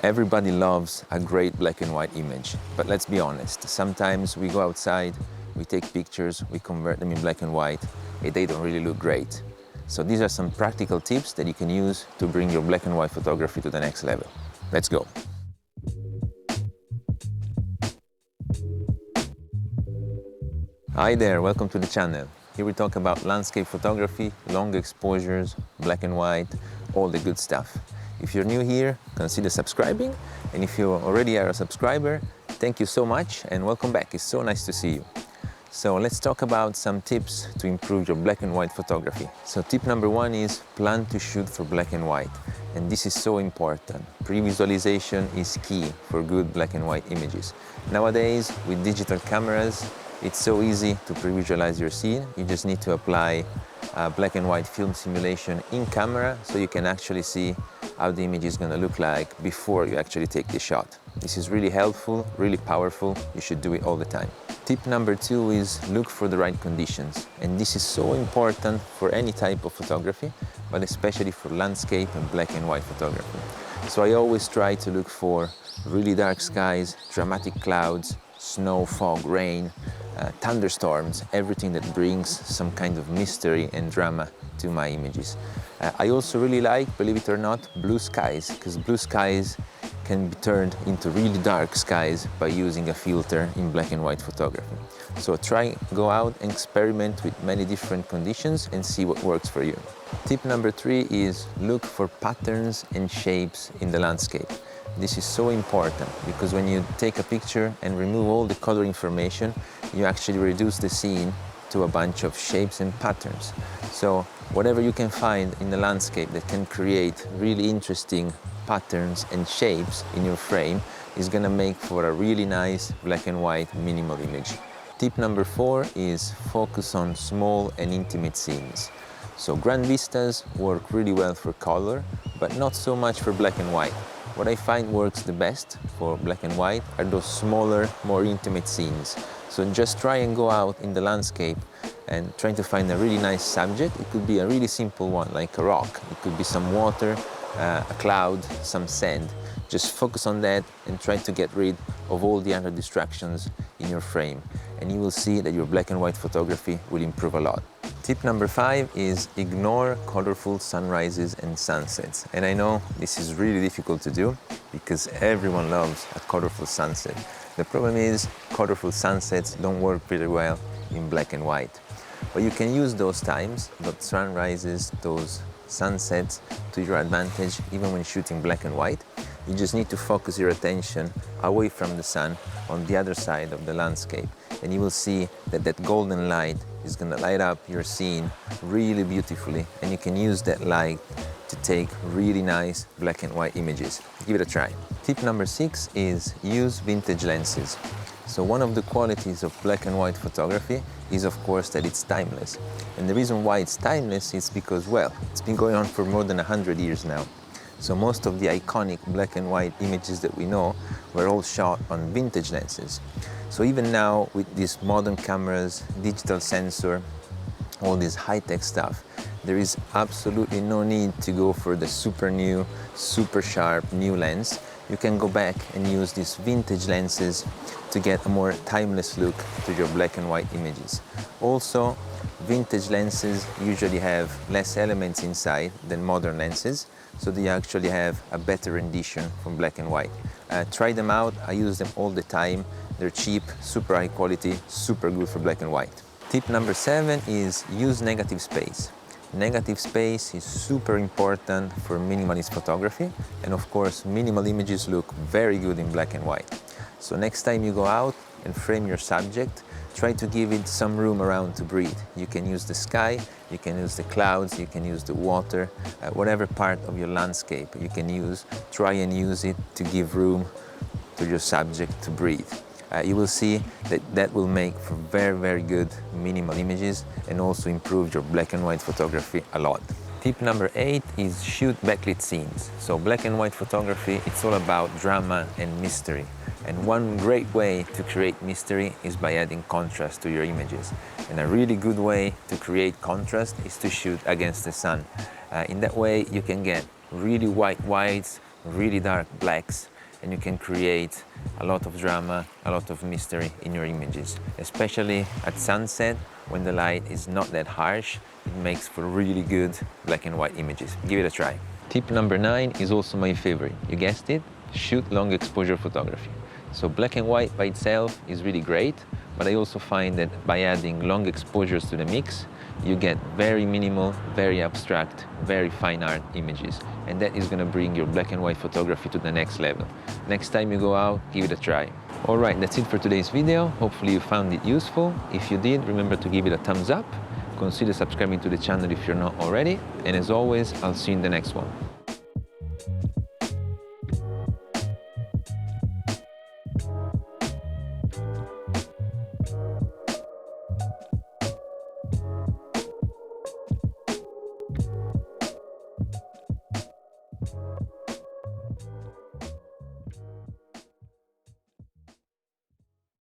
Everybody loves a great black and white image, but let's be honest, sometimes we go outside, we take pictures, we convert them in black and white, and they don't really look great. So these are some practical tips that you can use to bring your black and white photography to the next level. Let's go. Hi there, welcome to the channel. Here we talk about landscape photography, long exposures, black and white, all the good stuff. If you're new here, consider subscribing, and if you already are a subscriber, thank you so much and welcome back. It's so nice to see you. So let's talk about some tips to improve your black and white photography. So tip number one is plan to shoot for black and white. And this is so important. Pre-visualization is key for good black and white images. Nowadays, with digital cameras, it's so easy to pre-visualize your scene. You just need to apply black and white film simulation in camera so you can actually see how the image is going to look like before you actually take the shot. This is really helpful, really powerful. You should do it all the time. Tip number two is look for the right conditions. And this is so important for any type of photography, but especially for landscape and black and white photography. So I always try to look for really dark skies, dramatic clouds, snow, fog, rain, thunderstorms, everything that brings some kind of mystery and drama to my images. I also really like, believe it or not, blue skies, because blue skies can be turned into really dark skies by using a filter in black and white photography. So go out and experiment with many different conditions and see what works for you. Tip number three is look for patterns and shapes in the landscape. This is so important because when you take a picture and remove all the color information, you actually reduce the scene to a bunch of shapes and patterns. So whatever you can find in the landscape that can create really interesting patterns and shapes in your frame is going to make for a really nice black and white minimal image. Tip number four is focus on small and intimate scenes. So grand vistas work really well for color, but not so much for black and white. What I find works the best for black and white are those smaller, more intimate scenes. So just try and go out in the landscape and try to find a really nice subject. It could be a really simple one, like a rock. It could be some water, a cloud, some sand. Just focus on that and try to get rid of all the other distractions in your frame. And you will see that your black and white photography will improve a lot. Tip number five is ignore colorful sunrises and sunsets. And I know this is really difficult to do because everyone loves a colorful sunset. The problem is colorful sunsets don't work pretty well in black and white. But you can use those times, those sunrises, those sunsets to your advantage even when shooting black and white. You just need to focus your attention away from the sun on the other side of the landscape. And you will see that that golden light is going to light up your scene really beautifully. And you can use that light to take really nice black and white images. Give it a try. Tip number six is use vintage lenses. So one of the qualities of black and white photography is, of course, that it's timeless. And the reason why it's timeless is because, well, it's been going on for more than 100 years now. So most of the iconic black and white images that we know were all shot on vintage lenses. So even now with these modern cameras, digital sensor, all this high-tech stuff, there is absolutely no need to go for the super new, super sharp new lens. You can go back and use these vintage lenses to get a more timeless look to your black and white images. Also, vintage lenses usually have less elements inside than modern lenses, so they actually have a better rendition from black and white. Try them out. I use them all the time. They're cheap, super high quality, super good for black and white. Tip number seven is use negative space. Negative space is super important for minimalist photography, and of course minimal images look very good in black and white. So next time you go out and frame your subject, try to give it some room around to breathe. You can use the sky, you can use the clouds, you can use the water, whatever part of your landscape you can use, try and use it to give room to your subject to breathe. You will see that will make for very, very good minimal images and also improve your black and white photography a lot. Tip number 8 is shoot backlit scenes. So black and white photography, it's all about drama and mystery. And one great way to create mystery is by adding contrast to your images. And a really good way to create contrast is to shoot against the sun. In that way, you can get really white whites, really dark blacks, and you can create a lot of drama, a lot of mystery in your images, especially at sunset when the light is not that harsh. It makes for really good black and white images. Give it a try. Tip number 9 is also my favorite. You guessed it, shoot long exposure photography. So black and white by itself is really great, but I also find that by adding long exposures to the mix, you get very minimal, very abstract, very fine art images. And that is gonna bring your black and white photography to the next level. Next time you go out, give it a try. All right, that's it for today's video. Hopefully you found it useful. If you did, remember to give it a thumbs up. Consider subscribing to the channel if you're not already. And as always, I'll see you in the next one.